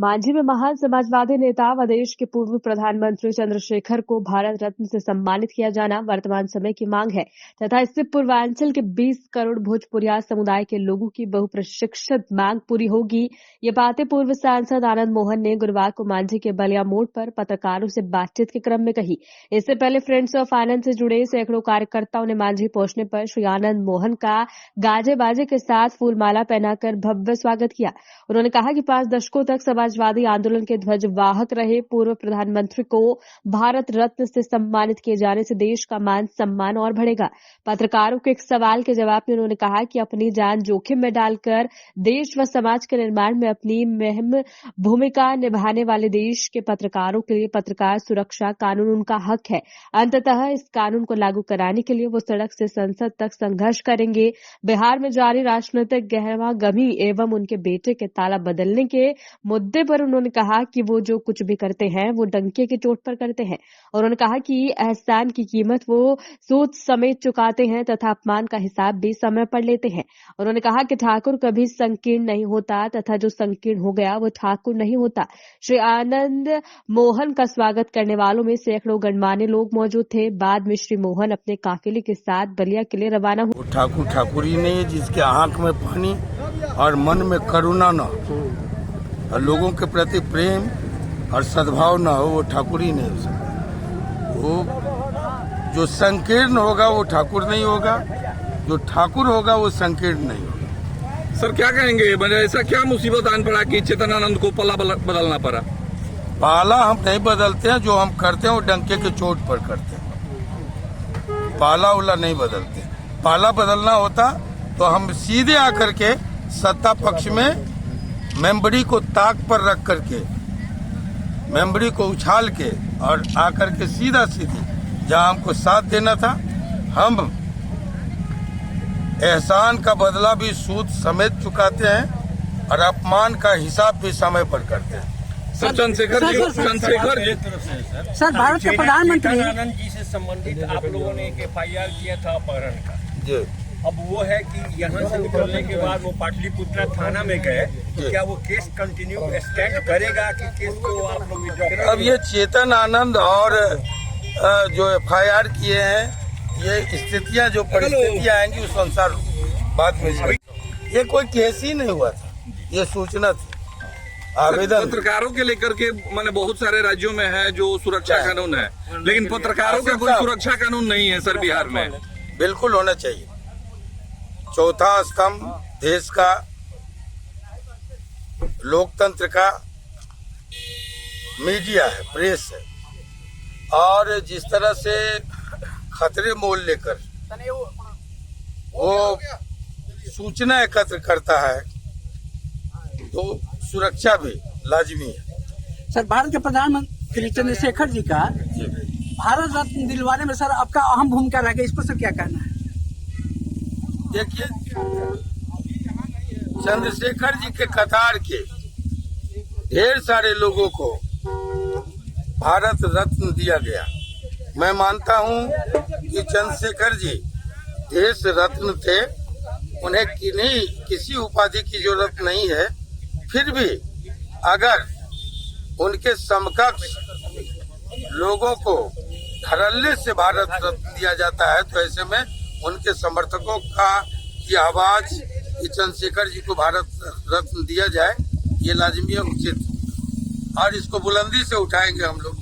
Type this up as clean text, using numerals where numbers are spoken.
मांझी में महान समाजवादी नेता व देश के पूर्व प्रधानमंत्री चंद्रशेखर को भारत रत्न से सम्मानित किया जाना वर्तमान समय की मांग है तथा इससे पूर्वांचल के 20 करोड़ भोजपुरिया समुदाय के लोगों की बहुप्रतीक्षित मांग पूरी होगी। ये बातें पूर्व सांसद आनंद मोहन ने गुरुवार को मांझी के बलिया मोड़ पर पत्रकारों से बातचीत के क्रम में कही। इससे पहले फ्रेंड्स ऑफ आनंद से जुड़े सैकड़ों कार्यकर्ताओं ने मांझी पहुंचने पर श्री आनंद मोहन का गाजे बाजे के साथ फूलमाला पहनाकर भव्य स्वागत किया। उन्होंने कहा कि 5 दशकों तक समाजवादी आंदोलन के ध्वजवाहक रहे पूर्व प्रधानमंत्री को भारत रत्न से सम्मानित किए जाने से देश का मान सम्मान और बढ़ेगा। पत्रकारों के एक सवाल के जवाब में उन्होंने कहा कि अपनी जान जोखिम में डालकर देश व समाज के निर्माण में अपनी अहम भूमिका निभाने वाले देश के पत्रकारों के लिए पत्रकार सुरक्षा कानून उनका हक है। अंततः इस कानून को लागू कराने के लिए वो सड़क से संसद तक संघर्ष करेंगे। बिहार में जारी राजनीतिक गहमागमी एवं उनके बेटे के ताला बदलने के मुद्दे पर उन्होंने कहा कि वो जो कुछ भी करते हैं वो डंके की चोट पर करते हैं। उन्होंने कहा कि एहसान की कीमत वो सूद समेत चुकाते हैं तथा अपमान का हिसाब भी समय पर लेते हैं। उन्होंने कहा कि ठाकुर कभी संकीर्ण नहीं होता तथा जो संकीर्ण हो गया वो ठाकुर नहीं होता। श्री आनंद मोहन का स्वागत करने वालों में सैकड़ों गणमान्य लोग मौजूद थे। बाद में श्री मोहन अपने काफिले के साथ बलिया के लिए रवाना हुए। ठाकुर ठाकुर ही नहीं, जिसके आंख में पानी और मन में करुणा न हो और लोगों के प्रति प्रेम और सद्भाव न हो, वो ठाकुर ही नहीं हो सकता। वो जो संकीर्ण होगा वो ठाकुर नहीं होगा, जो ठाकुर होगा वो संकीर्ण नहीं होगा। सर क्या कहेंगे, मतलब ऐसा क्या मुसीबत आन पड़ा कि चेतनानंद को पला बदलना पड़ा? पाला हम नहीं बदलते हैं, जो हम करते हैं वो डंके के चोट पर करते हैं। पाला उला नहीं बदलते। पाला बदलना होता तो हम सीधे आकर के सत्ता पक्ष में मेंबरी को ताक पर रख करके, मेंबरी को उछाल के और आकर के सीधा सीधी जहां हमको साथ देना था, हम एहसान का बदला भी सूद समेत चुकाते हैं और अपमान का हिसाब भी समय पर करते हैं। सर चंद्रशेखर सर भारत के प्रधानमंत्री आनंद जी से संबंधित आप लोगों ने एक FIR किया था अपहरण का जी। अब वो है कि यहाँ से निकलने के बाद वो पाटलिपुत्रा थाना में गए, तो क्या वो केस कंटिन्यू स्टैंड करेगा कि केस को आप लोग विड्रॉ करेंगे? अब ये चेतन आनंद और जो FIR किए हैं, ये स्थितियां जो परिस्थितियां आएंगी उस अनुसार बात में। ये कोई केस ही नहीं हुआ था, ये सूचना थी, आवेदन। पत्रकारों के लेकर के मैंने बहुत सारे राज्यों में है जो सुरक्षा कानून है, लेकिन पत्रकारों का कोई सुरक्षा कानून नहीं है सर बिहार में। बिल्कुल होना चाहिए। चौथा स्तंभ देश का, लोकतंत्र का मीडिया है, प्रेस है, और जिस तरह से खतरे मोल लेकर वो सूचना एकत्र करता है तो सुरक्षा भी लाजमी है। सर भारत के प्रधानमंत्री चंद्रशेखर जी का भारत रत्न दिलवाने में सर आपका अहम भूमिका रहेगा, इस पर सर क्या कहना है? देखिए, चंद्रशेखर जी के कतार के ढेर सारे लोगों को भारत रत्न दिया गया। मैं मानता हूं कि चंद्रशेखर जी देश रत्न थे, उन्हें किसी उपाधि की जरूरत नहीं है। फिर भी अगर उनके समकक्ष लोगों को धड़ल्ले से भारत रत्न दिया जाता है तो ऐसे में उनके समर्थकों की आवाज कि चंद्रशेखर जी को भारत रत्न दिया जाए, ये लाजमी है, उचित, और इसको बुलंदी से उठाएंगे हम लोग।